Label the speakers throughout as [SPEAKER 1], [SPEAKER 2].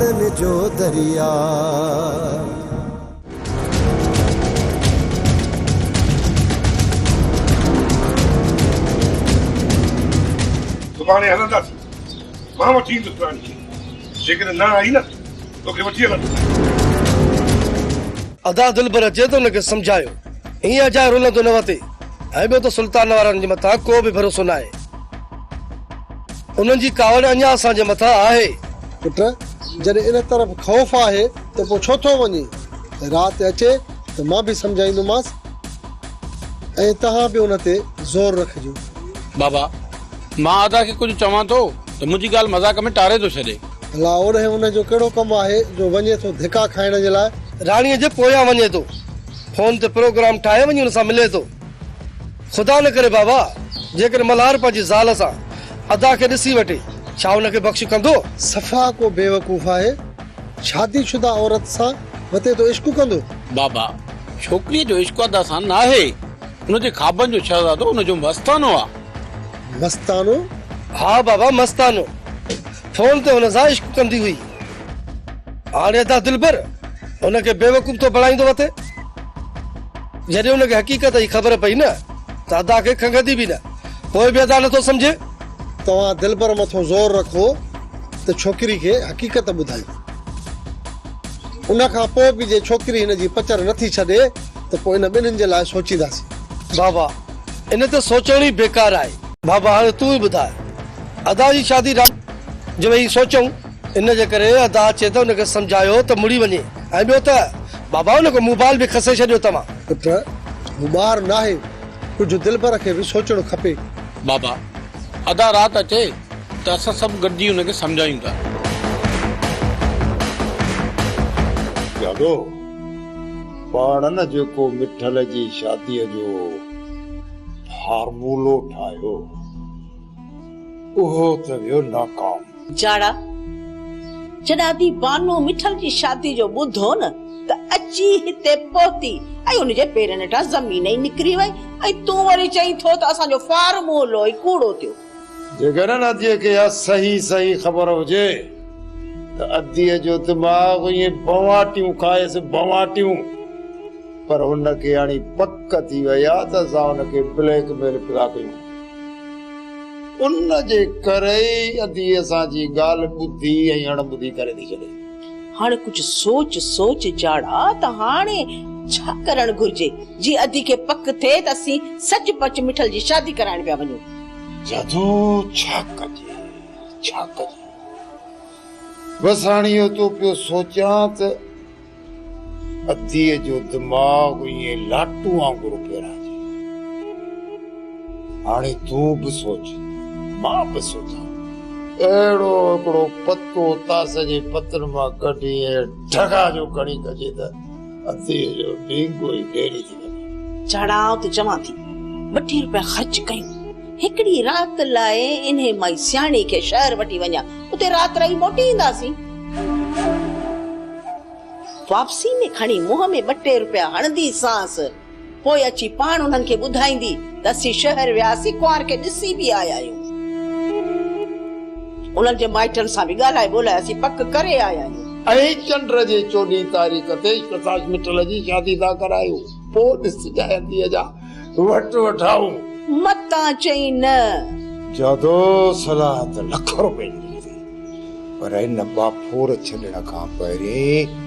[SPEAKER 1] वतन जो दरिया।
[SPEAKER 2] सुभाणे हलंदासीं, मां वठी ईंदुसि राणी खे, जेकॾहिं न आई न तोखे वठी हलंदुसि।
[SPEAKER 3] अदा दिलबर अचे तो उनखे समझायो, ईअं अजाए रुलंदो न वते। ऐं ॿियो त सुल्तान वारनि जे मथां को बि भरोसो न आहे, उन्हनि जी कावड़ अञा असांजे मथां आहे।
[SPEAKER 4] पुट जॾहिं इन तरफ़ ख़ौफ़ आहे त पोइ छो थो वञे? राति अचे त मां बि सम्झाईंदोमांसि ऐं तव्हां बि उन ते ज़ोर रखिजो।
[SPEAKER 5] बाबा मां अदा खे कुझु चवां थो त मुंहिंजी ॻाल्हि मज़ाक में टारे थो छॾे।
[SPEAKER 4] अला ओॾे हुनजो कहिड़ो कमु आहे जो वञे थो धिका खाइण जे लाइ?
[SPEAKER 3] राणीअ जे पोयां वञे थो, फोन ते प्रोग्राम ठाहे वञी हुन सां मिले थो। ख़ुदा न करे बाबा, जेकर मल्हार पंहिंजी ज़ाल सां अदा खे ॾिसी वठे, छा हुनखे बख़्श कंदो?
[SPEAKER 4] सफ़ा को बेवकूफ़ आहे, शादीशुदा औरत सां वते तो इश्क कंदो।
[SPEAKER 5] बाबा छोकिरीअ जो इश्क अदा सां न आहे, हुनजे ख़्वाबनि जो शहज़ादो हुनजो मस्तानो आहे।
[SPEAKER 4] मस्तानो?
[SPEAKER 3] हाँ बाबा मस्तानो, फोन ते हुन सां इश्क कंदी हुई। हाणे अदा दिलबर हुनखे बेवकूफ़ तो बणाईंदो वते। जॾहिं हुनखे हक़ीक़त जी ख़बर पई न त अदा खे खंगदी बि न, कोई बि अदा नथो सम्झे।
[SPEAKER 4] तव्हां दिलबर मथो ज़ोर रखो त छोकिरी खे हक़ीक़त ॿुधाई। उन खां पोइ बि जे छोकिरी हिन जी पचर नथी छॾे त पोइ इन ॿिन्हिनि जे लाइ सोचींदासीं।
[SPEAKER 3] बाबा इन ते सोचण ई बेकार आहे। बाबा हाणे तूं ई ॿुधाए, अदा जी शादी जो वही सोचूं, इन जे करे अदा अचे त हुनखे सम्झायो त मुड़ी वञे। ऐं ॿियो त बाबा हुनखे मोबाइल बि खसे छॾियो तव्हां।
[SPEAKER 4] पुट मुबार न आहे, कुझु दिलबर खे बि सोचणो खपे।
[SPEAKER 5] बाबा अदा राति अचे त असां सभु गॾिजी हुनखे सम्झायूं था।
[SPEAKER 6] यादो पाण न जेको मिठल जी शादीअ जो फार्मूलो ठाहियो उहो त वियो नाकाम।
[SPEAKER 7] जाड़ा जॾहिं दी बानो मिठल जी शादी जो ॿुधो न त अची हिते पहुती ऐं उनजे पेरनि हेठां ज़मीन ई निकिरी वई ऐं तूं वरी चईं थो त असांजो फार्मूलो ई कूड़ो थियो।
[SPEAKER 6] जेकर अदीअ खे सही सही ख़बर हुजे त अदीअ जो दिमाग़ ईअं बवाटियूं खाएसि बवाटियूं, पर हुनखे हाणे पक थी वई आहे त असां हुनखे ब्लैकमेल पिया कयूं। उन जे करे अदीअ असांजी ॻाल्हि ॿुधी ऐं अणॿुधी करे थी छॾे।
[SPEAKER 7] हाणे कुझु सोच सोच जाड़ा त हाणे छा करणु घुर्जे जी अदी खे पक थिए त असीं सचपच मिठल जी शादी कराइण पिया वञूं।
[SPEAKER 6] जदो छा कजे बस हाणे इहो तो पियो सोचां त अदीअ जो दिमाग़ ईअं लाटू वांगुरु फेराइजे। हाणे तूं बि सोच, मां बि सोचां, अहिड़ो हिकिड़ो पतो तास जे पत्र मां कढी ढगा जो खणी कजे त अदीअ जो ढींगो ई ढेरी थी वञे।
[SPEAKER 7] चढ़ाव त चवां थी 2 रुपया ख़र्च कयूं, हिकिड़ी राति लाइ इन्हे माई सियाणी खे शहर वठी वञा, उते राति रही मोटी ईंदासीं। वापसी में खणी मुंह में 2 रुपया हणंदी सांस, पोइ अची पाण उन्हनि खे ॿुधाईंदी त असीं शहर वियासीं, कुंवार खे ॾिसी बि आया आहियूं, उन्हनि जे माइटनि सां बि ॻाल्हाए ॿोलाए असीं पक करे आया आहियूं।
[SPEAKER 6] ऐं चंड जे 14 तारीख़ ते प्रकाश मिठल जी शादी था करायूं। पोइ ॾिस जाए अदीअ जा वट वठाऊं।
[SPEAKER 7] मतां चई न
[SPEAKER 6] जदो सलाह त लख रुपए जी, पर इन बाफूर छॾण खां पहिरीं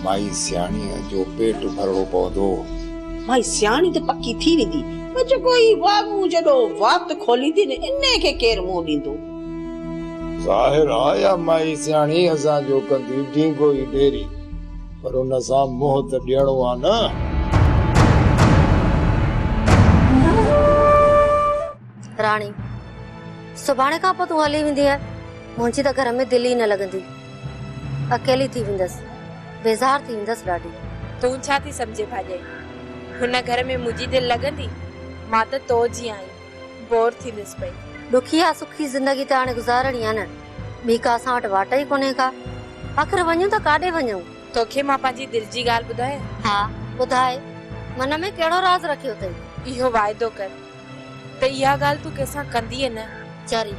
[SPEAKER 6] माई सियाणीअ जो पेट भरणो पवंदो।
[SPEAKER 7] माई सियाणी त पक्की थी वेंदी, पर जेको ई वागू जॾो वात खोलींदी न इन्हे खे केरु मुंहुं ॾींदो?
[SPEAKER 6] ज़ाहिर आहे या माई सियाणी असांजो कंदी ढींगो ई ढेरी, पर उन सां मुंहुं त ॾियणो आहे न।
[SPEAKER 8] राणी सुभाणे खां पोइ तूं हली वेंदी आहे, मुंहिंजी त घर में दिलि ई न लॻंदी, अकेली थी वेंदसि, बेज़ार थी वेंदसि ॾाढी।
[SPEAKER 9] तूं छा थी सम्झे भाॼाई, हुन घर में मुंहिंजी दिलि लॻंदी? मां त तो जी आई, बोर थींदसि पई।
[SPEAKER 8] ॾुखी आहे सुखी ज़िंदगी त हाणे गुज़ारणी आहे न, ॿी का असां वटि वाट ई कोन्हे का। आख़िर वञूं त काॾे वञूं?
[SPEAKER 9] तोखे मां पंहिंजी दिलि जी ॻाल्हि ॿुधायां?
[SPEAKER 8] हा ॿुधाए, मन में कहिड़ो राज़ रखियो अथई?
[SPEAKER 9] इहो वाइदो कर त इहा ॻाल्हि तूं कंहिंसां कंदीअ न।
[SPEAKER 8] चरी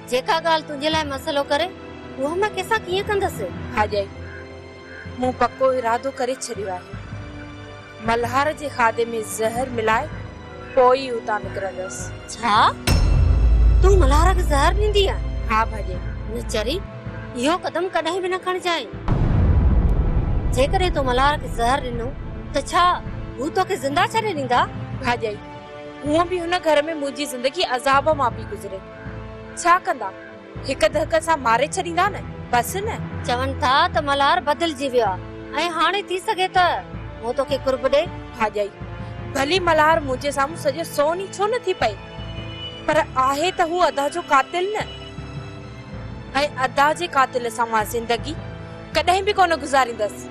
[SPEAKER 8] जेका ॻाल्हि तुंहिंजे लाइ मसइलो करे वो मां कैसा कीअं कंदसि?
[SPEAKER 9] भाॼाई मूं पक्को इरादो करे छॾियो आहे। मल्हार जे खाधे में ज़हर मिलाए पोइ ई उतां निकिरंदसि।
[SPEAKER 8] छा तूं मल्हार खे ज़हर ॾींदी आहे?
[SPEAKER 9] हा भाॼाई।
[SPEAKER 8] न चरी, इहो कदम कॾहिं बि न खणजांइ। जेकॾहिं तूं मल्हार खे ज़हर ॾिनो त छा हू तोखे ज़िंदा छॾे ॾींदा?
[SPEAKER 9] भाॼाई हूअं बि हुन घर में मुंहिंजी ज़िंदगी अज़ाब मां पई गुज़रे। छा कंदा? हिक धक सां मारे छॾींदा न, बस न।
[SPEAKER 8] चवनि था त मल्हार बदिलजी वियो आहे ऐं हाणे थी सघे त वो तोखे कुर्ब ॾे।
[SPEAKER 9] भाॼाई भली मल्हार मुंहिंजे साम्हूं सॼो सोनी छो न थी पए, पर आहे त हू अदा जो कातिल न। ऐं अदा जे कातिल सां मां ज़िंदगी कॾहिं बि कोन गुज़ारींदसि,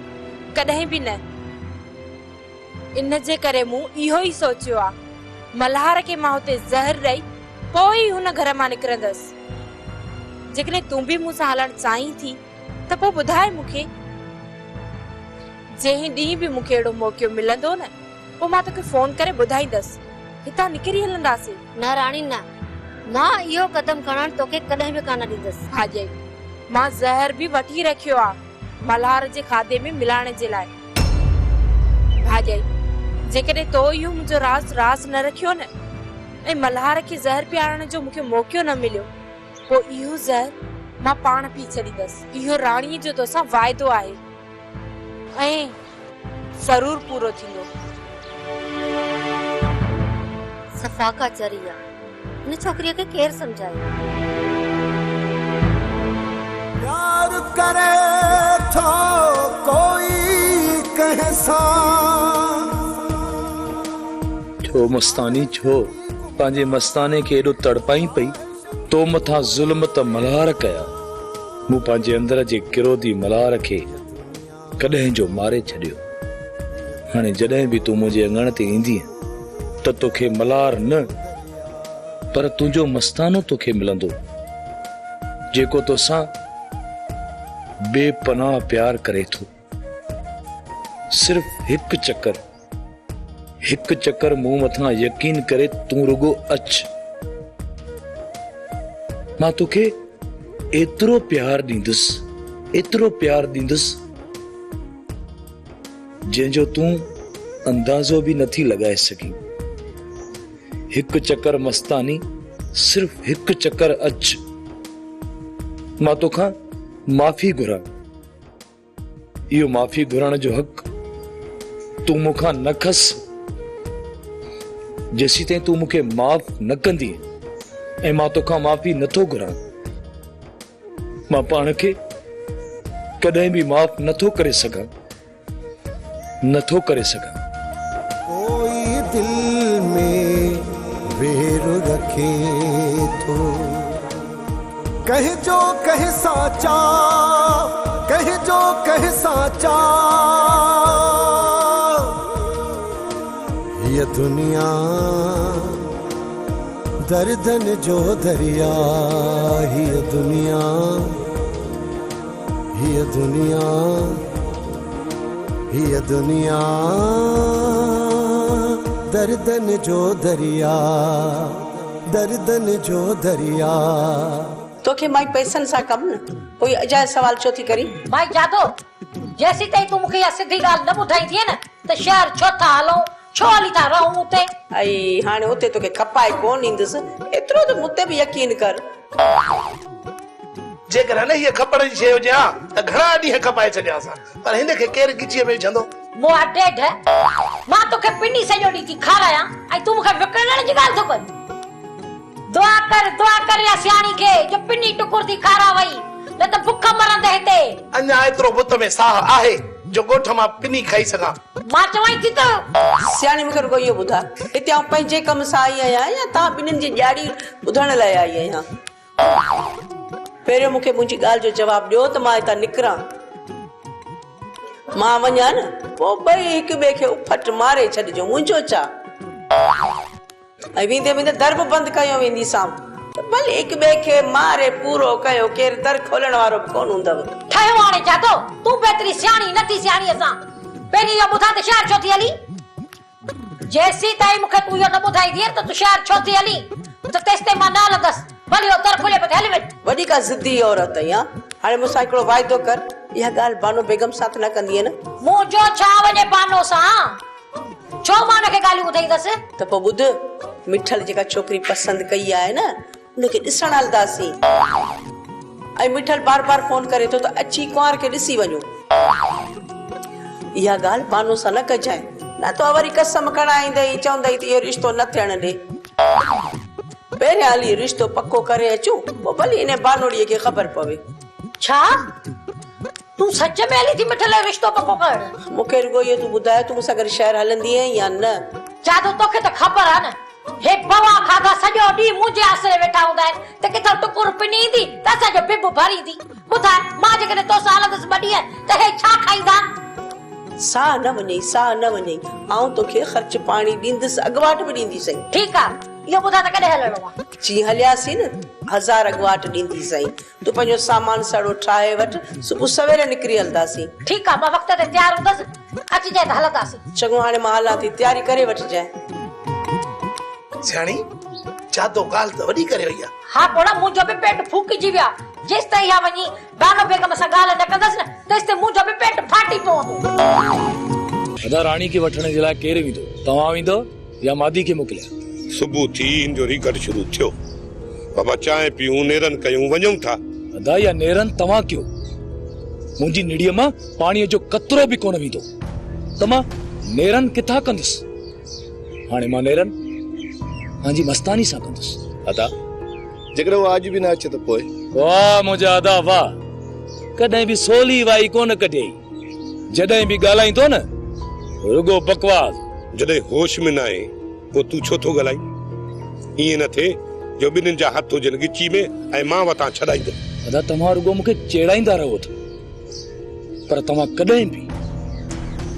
[SPEAKER 9] कॾहिं बि न। इन जे करे मूं इहो ई सोचियो आहे, मल्हार खे मां हुते ज़हर ॾेई पोइ ई हुन घर मां निकिरंदसि। जेकॾहिं तूं बि मूंसां हलण चाहीं थी त पोइ ॿुधाए मूंखे। जंहिं ॾींहुं बि मूंखे अहिड़ो मौक़ो मिलंदो न, पोइ मां तोखे फोन करे ॿुधाईंदसि, हितां निकिरी हलंदासीं।
[SPEAKER 8] न राणी न, मां इहो कदम खणण तोखे कॾहिं बि कान ॾींदसि।
[SPEAKER 9] भाॼाई मां ज़हर बि वठी रखियो आहे मल्हार जे खाधे में मिलाइण जे लाइ। भाॼाई जेकॾहिं तो इहो मुंहिंजो राज़ न रखियो न ऐं मल्हार खे ज़हर पियारण जो मूंखे मौक़ो न मिलियो, पोइ इहो ज़हर मां पाण पी छॾींदसि। इहो राणीअ जो तोसां वाइदो आहे ऐं ज़रूर पूरो थींदो।
[SPEAKER 8] सफ़ाका चरी आहे, हिन छोकिरीअ खे केरु सम्झाए?
[SPEAKER 1] प्यार करे थो कोई कहसा
[SPEAKER 10] छो मस्तानी छो पंहिंजे मस्ताने खे एॾो तड़पाई पई, तो मथां ज़ुल्म त मल्हार कया। मूं पंहिंजे अंदर जे किरोधी मल्हार खे कॾहिं जो मारे छॾियो। हाणे जॾहिं बि तूं मुंहिंजे अङण ते ईंदी त तोखे मल्हार न पर तुंहिंजो मस्तानो तोखे मिलंदो, जेको तोसां बेपनाह प्यार करे थो। सिर्फ़ हिकु चक्कर मूं मथां यकीन करे तूं रुगो अच। मां तोखे एतिरो प्यार ॾींदुसि जंहिंजो तूं अंदाज़ो बि नथी लॻाए सघीं। हिकु चक्कर मस्तानी, सिर्फ़ हिकु चक्कर अच। मां तोखां माफ़ी घुरां। इहो माफ़ी घुरण जो हक़ तूं मूंखां न खस। जेसी ताईं तूं मूंखे माफ़ न कंदी ऐं मां तोखां माफ़ी नथो घुरां, मां पाण खे कॾहिं बि माफ़ नथो करे सघां।
[SPEAKER 1] कोई दिल में वेर रखे तो कहे जो कहे साचा, कहे जो कहे साचा। ये दुनिया दर्दन जो दरिया, ये दुनिया दर्दन जो दरिया।
[SPEAKER 7] तोखे माई पैसनि सां कम न, कोई अजाए सवाल छो थी करी?
[SPEAKER 8] भाई जादो, जेसी ताईं तूं मूंखे इहा सिधी ॻाल्हि न ॿुधाई थी न त शहर छो था हलूं, छो हली था रहूं उते।
[SPEAKER 7] ऐं हाणे उते तोखे खपाए कोन ईंदुसि, एतिरो त मूं ते बि यकीन कर।
[SPEAKER 2] जेकर न हीअ खपण जी शइ हुजे हा त घणा ॾींहं खपाए छॾिया असां, पर हिन खे केरु गिचीअ में विझंदो?
[SPEAKER 8] मुआ ॾेढ मां तोखे पिनी सॼो ॾींहुं थी खारायां ऐं तूं मूंखे विकिणण जी ॻाल्हि थो करी। दुआ कर या सियाणी खे जो पिनी टुकुर थी खारा वई, न त बुख मरंदे हिते।
[SPEAKER 2] अञा एतिरो बुत में साह आहे जो ॻोठ मां पिनी खाई सघां?
[SPEAKER 8] मां चवाई थी त
[SPEAKER 7] सियाणी मूंखे रुगो इहो ॿुधा, हिते आउं पंहिंजे कम सां आई आहियां या तव्हां ॿिन्हिनि जी ॾियारी ॿुधण लाइ आई आहियां? पहिरियों मूंखे मुंहिंजी ॻाल्हि जो जवाबु ॾियो त मां हितां निकिरां। मां वञा न, पोइ ॿई हिक ॿिए खे उफट मारे छॾिजो, मुंहिंजो छा। ऐं वेंदे वेंदे दर बि बंदि कयो वेंदीसां, भले हिक ॿिए खे मारे पूरो कयो, केरु दर खोलण वारो कोन हूंदव।
[SPEAKER 8] ठहियो हाणे जादो, तूं बेतरी सियाणी नथी सियाणी असां। पहिरीं इहो ॿुधां त शहर छो थी हली? जेसी ताईं मूंखे तूं इहो न ॿुधाई थी त तूं शहर छो थी हली, त तेसि ताईं मां न हलंदसि। भली दर खोले पे हली वञ।
[SPEAKER 7] वॾी का ज़िद्दी औरत आई, हाणे मूंसां हिकिड़ो वाइदो कर, इहा ॻाल्हि बानो बेगम सां त न कंदीअ न?
[SPEAKER 8] मुंहिंजो छा वञे बानो सां? छो मां हुनखे ॻाल्हियूं ॿुधाईंदसि?
[SPEAKER 7] त पोइ ॿुध, मिठल जेका छोकिरी पसंदि कई आहे न, उनखे ॾिसण हलंदासीं। ऐं मिठल बार बार फोन करे थो त अची कुंवार खे ॾिसी वञो। इहा ॻाल्हि बानो सां न कजांइ, न त वरी कसम खणाईंदई, चवंदई त इहो रिश्तो न थियण ॾे। पहिरियां हली रिश्तो पको करे अचूं, पोइ भली इन बानोड़ीअ खे ख़बर पवे।
[SPEAKER 8] छा तूं सच में हली थी मिठल जो रिश्तो पको कर?
[SPEAKER 7] मूंखे रुगो इहो तूं ॿुधाए, तूं मूंसां गॾु शहर हलंदी आहीं या न?
[SPEAKER 8] जादू तोखे त ख़बर आहे न, हे बवा खाधा सॼो ॾींहुं मुंहिंजे आसरे वेठा हूंदा आहिनि त किथां टुकुर पिनी ईंदी त असांजो बिब भरींदी। ॿुधाए, मां जेकॾहिं तोसां हलंदसि 2 ॾींहं त हे छा खाईंदा?
[SPEAKER 7] साह न वञे, साह न वञे। आऊं तोखे ख़र्च पाणी ॾींदसि, अॻवाट बि ॾींदीसई।
[SPEAKER 8] ठीकु आहे, इहो ॿुधाए त कॾहिं हलणो आहे?
[SPEAKER 7] जीअं हलियासीं न 1000 अॻवाट ॾींदीसई। तूं पंहिंजो सामान सड़ो ठाहे वठ, सुबुह सवेर निकिरी हलंदासीं।
[SPEAKER 8] ठीकु आहे, मां वक़्त ते तयारु हूंदसि, अची जाए त हलंदासीं।
[SPEAKER 7] चङो, हाणे मां हलां थी, तयारी करे वठजांइ।
[SPEAKER 11] सियाणी जादो ॻाल्हि त वॾी करे वई आहे।
[SPEAKER 8] हा पोड़ा, मुंहिंजो बि पेट फूकिजी विया। जेसि ताईं इहा वञी बानो बेगम सां ॻाल्हि न कंदसि न, तेसि ताईं मुंहिंजो बि पेट फाटी पवंदो।
[SPEAKER 10] अदा राणी खे वठण जे लाइ केरु वेंदो? तव्हां वेंदो या मादी खे मोकिलिया?
[SPEAKER 2] सुबुह थी इन जो रिकट शुरू थियो। बाबा चांहि पियूं, नेरन कयूं, वञूं था।
[SPEAKER 10] अदा या नेरन तव्हां कयो, मुंहिंजी निड़ीअ मां पाणीअ जो कतरो बि कोन वेंदो त मां नेरन किथां कंदुसि। हाणे मां नेरन पंहिंजी मस्तानी सां कंदुसि।
[SPEAKER 11] अदा जेकर वो आज भी ना अचे तो पोए?
[SPEAKER 10] वाह मुंहिंजा अदा वाह, कॾहिं बि सोली वाई कोन कढियई। जॾहिं बि ॻाल्हाईंदो न रुगो बकवास।
[SPEAKER 2] जॾहिं होश में न आहे पोइ तूं छो थो ॻाल्हाई? ईअं न थिए जो ॿिन्हिनि जा हथ हुजनि गिची में ऐं मां वटां छॾाईंदो।
[SPEAKER 10] अदा तव्हां रुगो मूंखे चेड़ाईंदा रहो था, पर तव्हां कॾहिं बि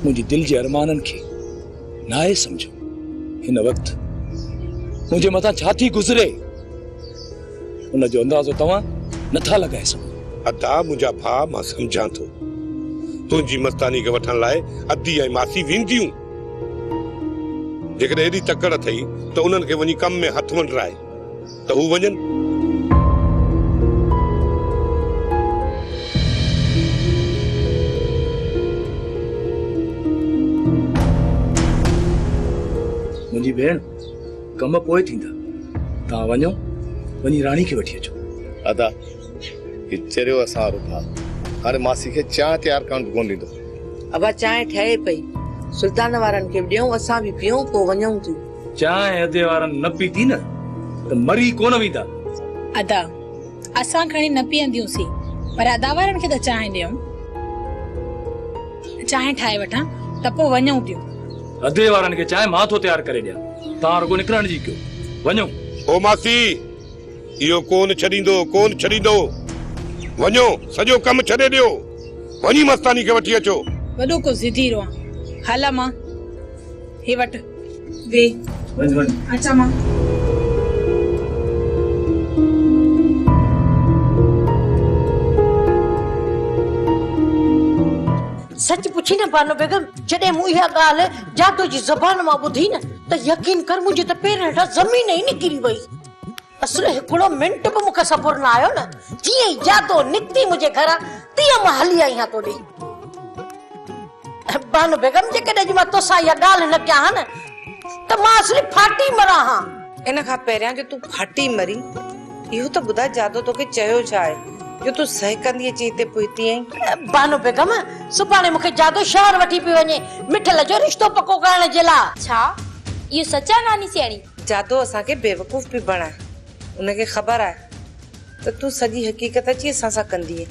[SPEAKER 10] मुंहिंजी दिलि जे अरमाननि खे नाहे सम्झो। हिन वक़्तु मुंहिंजे मथां छा थी गुज़रे उनजो अंदाज़ो तव्हां नथा लॻाए सघो।
[SPEAKER 2] अदा मुंहिंजा भाउ, मां सम्झां थो, तुंहिंजी मस्तानी खे वठण लाइ अदी ऐं मासी वेंदियूं। जेकॾहिं एॾी तकड़ अथई त उन्हनि खे वञी कम में हथ वंडराए त हू वञनि।
[SPEAKER 10] मुंहिंजी भेण कम पोइ थींदा, तव्हां वञो, वञी राणी खे वठी अचो।
[SPEAKER 11] अदा ये चरियो असां रुपा हाणे मासी खे चांहि तयार करण बि कोन ॾींदो।
[SPEAKER 7] अबा चांहि ठहे पई, सुल्तान वारनि खे ॾियूं, असां बि पियूं, पोइ वञूं थियूं।
[SPEAKER 10] चांहि अदे वारनि न पीती न त मरी कोन वेंदा।
[SPEAKER 12] अदा असां खणी न पीअंदियूंसीं, पर अदा वारनि खे त चांहि ॾियूं। चांहि ठाहे वठां त पोइ वञूं थियूं।
[SPEAKER 10] अदे वारनि खे चांहि मां थो तयार करे ॾियां, तव्हां रुगो निकिरण जी कयो। वञो।
[SPEAKER 2] ओ मासी, इहो कोन छॾींदो, कोन छॾींदो। वञो, सॼो कमु छॾे ॾियो, वञी मस्तानी खे वठी अचो।
[SPEAKER 12] वॾो को ज़िदी रहो। हला मां हे वट वे अच्छा मां
[SPEAKER 8] सच पुछी न बानो बेगम, जॾहिं मूं इहा ॻाल्हि जादू जी ज़बान मां ॿुधी न त यकीन कर मुंहिंजे त पेर हेठां ज़मीन ई निकिरी वई। असुल हिकिड़ो मिंट बि मूंखे सबुर न आयो न। जीअं ई जादू निकिती मुंहिंजे घरां तीअं मां हली आई आहियां तोॾे। बानो बेगम जेकॾहिं मां तोसां इहा ॻाल्हि न कयां न त मां असली फाटी मरां हां।
[SPEAKER 13] इन खां पहिरियां जो तूं फाटी मरी, इहो त ॿुधाए जादू तोखे चयो छा आहे जो तूं सहकंदी अची हिते पहुती आहीं?
[SPEAKER 8] बानो बेगम सुभाणे मूंखे जादू शहर वठी पई वञे मिठल जो रिश्तो पको करण जे लाइ।
[SPEAKER 9] छा इहो सच आहे नानी सियाणी?
[SPEAKER 13] जादू असांखे बेवकूफ़ पई बणाए। उनखे ख़बर आहे त तूं सॼी हक़ीक़त अची असां सां कंदी।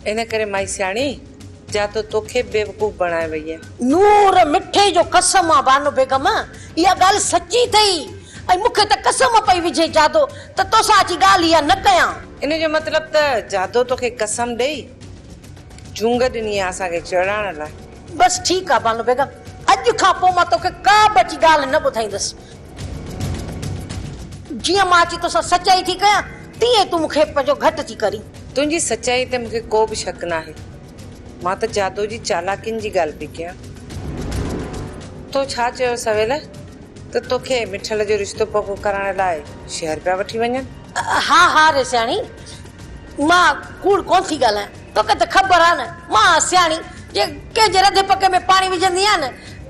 [SPEAKER 13] इन करे माई सियाणी जादू तोखे बेवकूफ़ बणाए वई आहे।
[SPEAKER 8] नूर मिठे जो कसम आहे बानो बेगम, इहा ॻाल्हि सची अथई ऐं मूंखे त कसम पई विझे जादू त तोसां अची ॻाल्हि इहा न कयां।
[SPEAKER 13] इन जो मतिलब त जादू तोखे कसम ॾेई जूंग ॾिनी आहे असांखे चढ़ाइण लाइ।
[SPEAKER 8] बस ठीकु आहे बानो बेगम, अॼु खां पोइ मां तोखे का बि अची ॻाल्हि न ॿुधाईंदसि। जीअं मां अची तोसां सचाई थी कयां तीअं तूं मूंखे पंहिंजो घटि थी करी।
[SPEAKER 13] तुंहिंजी सचाई ते मूंखे को बि शक न आहे। मां त जादू जी चालाकियुनि जी ॻाल्हि पई कयां। तो छा चयो सवेल त तोखे मिठल जो रिश्तो पको करण लाइ शहर पिया वठी वञनि?
[SPEAKER 8] हा हा रे सियाणी, मां कूड़ कोन थी ॻाल्हायां, तोखे त ख़बर आहे न मां सियाणी जे कंहिंजे रधे पके में पाणी विझंदी आहियां न,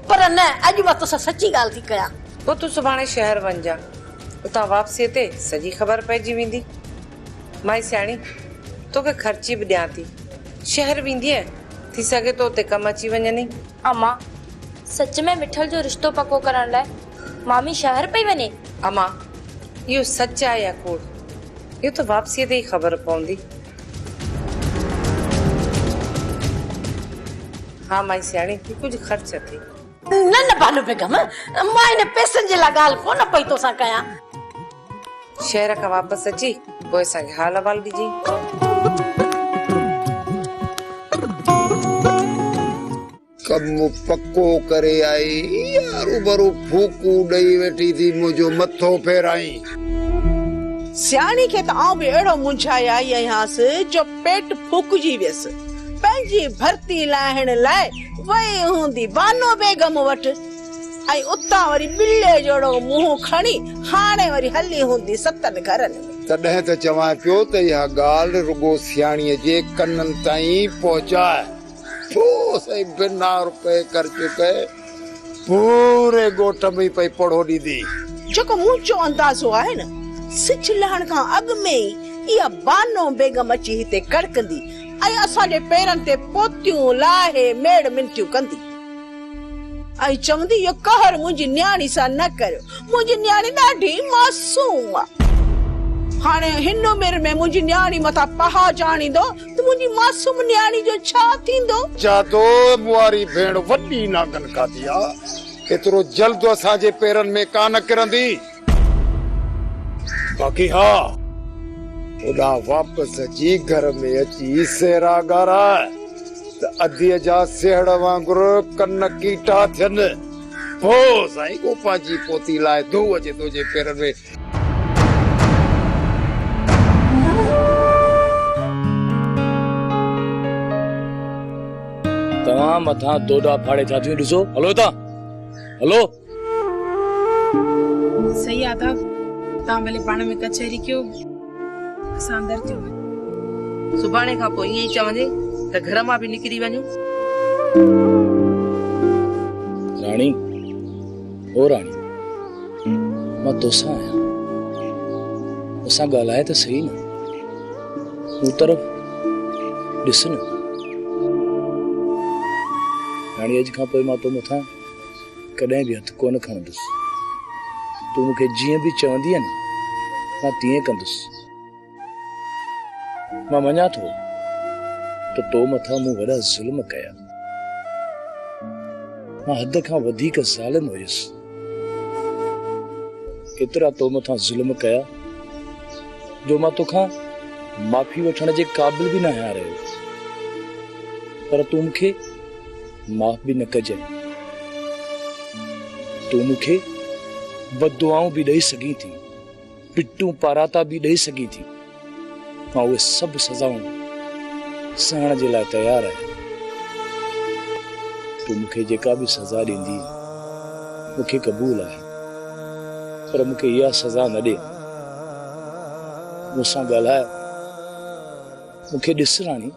[SPEAKER 8] पर न अॼु मां तोसां सची ॻाल्हि थी कयां।
[SPEAKER 13] पोइ तूं सुभाणे शहर वञ जा, उतां वापसीअ ते सॼी ख़बर पइजी वेंदी। माई सियाणी तोखे ख़र्ची बि ॾियां थी, शहर वेंदीअ थी सघे तो उते कमु अची वञनि।
[SPEAKER 9] अम्मा सच में मिठल जो रिश्तो पको करण लाइ मामी शहर पई वञे?
[SPEAKER 13] अम्मा इहो सच आहे या कूड़, इहो त वापसीअ ते ई ख़बर पवंदी। हाँ माई सियाणी कुझु ख़र्च थी।
[SPEAKER 8] न न बानू बेगम, मां इन पैसनि जे लाइ ॻाल्हि कोन पई तोसां कयां।
[SPEAKER 13] शहर खां वापसि अची पोइ असांखे हाल अहवाल ॾिजांइ।
[SPEAKER 6] कमु पको करे आई यारू बरू फूकू ॾेई वेठी थी मुंहिंजो मथो फेराई।
[SPEAKER 7] सियाणी खे त आउं बि अहिड़ो मुंझाए आई आहियांसि जो पेट फूकजी वियसि। पंहिंजी भर्ती लाहिण लाइ वई हूंदी बानो बेगम वटि, ऐं उतां वरी बिल्ले जहिड़ो मुंहुं खणी हाणे वरी हली हूंदी सतनि घरनि में।
[SPEAKER 6] तॾहिं त चवां पियो त इहा ॻाल्हि रुगो सियाणीअ जे कननि ताईं पहुचाए। सही बिना रुपए ख़र्च कए पूरे ॻोठ में पई पढ़ो ॾींदी।
[SPEAKER 7] जेको मुंहिंजो अंदाज़ो आहे न, सिछ लहण खां अॻु में ई इहा बानो बेगम अची हिते कड़कंदी ऐं असांजे पेरनि ते पोतियूं लाहे मेड़ मिनटियूं कंदी ऐं चवंदी इहो कहर मुंहिंजी न्याणी सां न करियो, मुंहिंजी न्याणी ॾाढी मासूम आहे। हाणे हिन उमिरि में मुंहिंजी न्याणी मथां पहाज आणींदो त मुंहिंजी मासूम न्याणी जो छा थींदो?
[SPEAKER 6] जातो मुआरी भेण वॾी नागन खाधी आहे, एतिरो जल्द असांजे पेरनि में कान किरंदी। बाक़ी हा ओॾा वापसि अची घर में अची सेरा ॻाराए त अधीअ जा सेहड़ वांगुरु कन कीटा थियनि। पोइ साईं को पंहिंजी पोती लाइ धू अचे तुंहिंजे पेरनि में।
[SPEAKER 10] तव्हां मथां दोडा फाड़े था थियूं ॾिसो। हलो था हलो।
[SPEAKER 12] सही आदा, तव्हां भले पाण में कचहरी कयो, असां अंदर थियो।
[SPEAKER 13] सुभाणे खां पोइ ईअं ई चवंदे त घर मां बि निकिरी वञो।
[SPEAKER 10] राणी ओ राणी, मां तोसां आहियां, मूंसां ॻाल्हाए त सही न, मूं तरफ़ ॾिस न। राणी अॼु खां पोइ मां तो मथां कॾहिं बि हथ कोन खणंदुसि। तूं मूंखे जीअं बि चवंदी न मां तीअं कंदुसि। मां मञा थो त तो मथां मूं वॾा ज़ुल्म कया, मां हद खां वधीक ज़ालिम हुयुसि। केतिरा तो मथां ज़ुल्म कया जो मां तोखां माफ़ी वठण जे क़ाबिल बि न आहियां रहियो, पर तूं मूंखे माफ़ भी न कजाए। तू मूंखे बददुआऊं भी ॾेई सघी थी, पिटूं पाराता भी ॾेई सघी थी। मां उहे सभु सज़ाऊं सहण जे लाइ तयार आहियां। तू मूंखे जेका भी सज़ा ॾींदी मूंखे क़बूल आहे, पर मूंखे इहा सज़ा न ॾे। मूंसां ॻाल्हाए, मूंखे ॾिस राणी,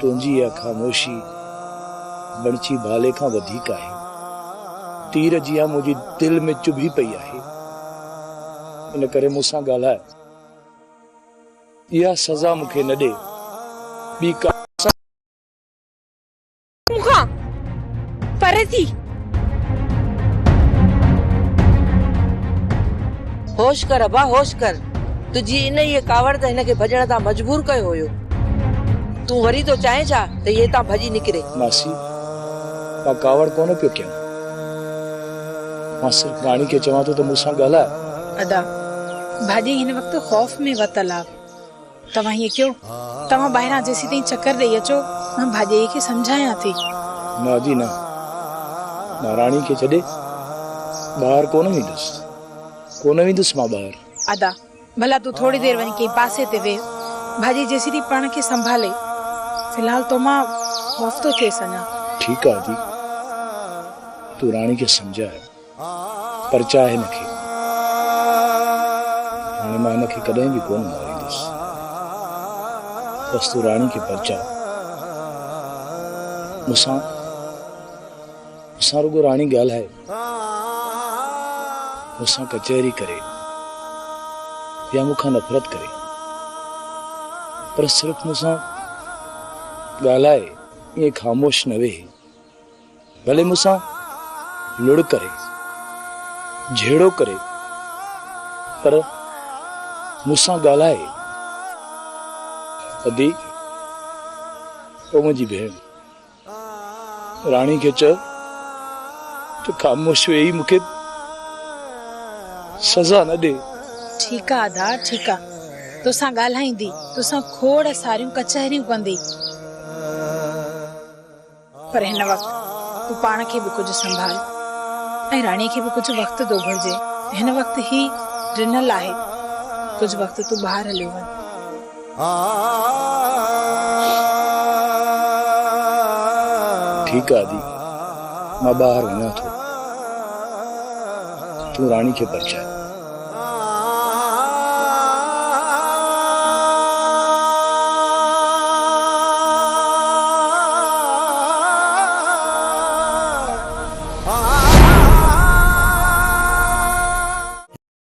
[SPEAKER 10] तुंहिंजी इहा ख़ामोशी बणची भाले खां वधीक आहे। तीर जिया मुंहिंजी दिल में चुभी पई आहे। इन करे मूंसां ॻाल्हाए, इहा सज़ा मूंखे न ॾे। ॿी का
[SPEAKER 9] मूंखां परे थी।
[SPEAKER 13] होश कर अबा, होश कर। तुझी इन ये कावड़ त हिनखे भॼण तां मजबूर कयो हुयो। तूं वरी तो चाहे छा त ये तां भॼी निकिरे?
[SPEAKER 10] मासी, मां कावड़ कोन पियो कयां, मां सिर्फ राणी खे चवां थो त मूंसां ॻाल्हाए।
[SPEAKER 12] अदा भाॼी हिन वक़्तु खौफ़ में वतल आहे। तव्हां हीअं कयो, तव्हां ॿाहिरां जेसीं ताईं चकर ॾेई अचो, मां भाॼी खे सम्झायां थी।
[SPEAKER 10] न जी न, मां राणी खे छॾे ॿाहिरि कोन वेंदुसि मां ॿाहिरि।
[SPEAKER 12] अदा भला तूं थोड़ी देर वञी कंहिं पासे ते वेह, भाॼी जेसीं ताईं पाण खे संभाले। फिलहाल तो मां खौफ़ तो थिए सञा।
[SPEAKER 10] ठीकु आहे जी, तूं राणी खे सम्झाए, पर चाहे हिनखे हाणे मां हिनखे कॾहिं बि कोन मारींदुसि। बस तू रानी खे परचा मूंसां रुगो रानी ॻाल्हाए मूंसां कचहरी करे या मूंखां नफ़रत करे पर सिर्फ़ मूंसां ॻाल्हाए ईअं ख़ामोश न वेहे भले मूंसां लुड़ करे झेड़ो करे पर मूंसां ॻाल्हाए अदी ओ मुंहिंजी भेण रानी खे चयो तो ख़ामोश वेही मूंखे सज़ा न ॾे।
[SPEAKER 12] ठीकु आहे आधा ठीकु आहे तोसां ॻाल्हाईंदी तोसां खोड़ सारियूं कचहरियूं कंदी पर हिन वक़्तु तू पाण खे बि कुझु संभाल ऐं राणीअ खे बि कुझु वक़्तु थो घुरिजे हिन वक़्तु ही ॾिनल आहे कुझु वक़्तु तू ॿाहिरि हलियो वञ।
[SPEAKER 10] ठीकु आहे आदि मां ॿाहिरि वञां थो तू रानी खे परचाए।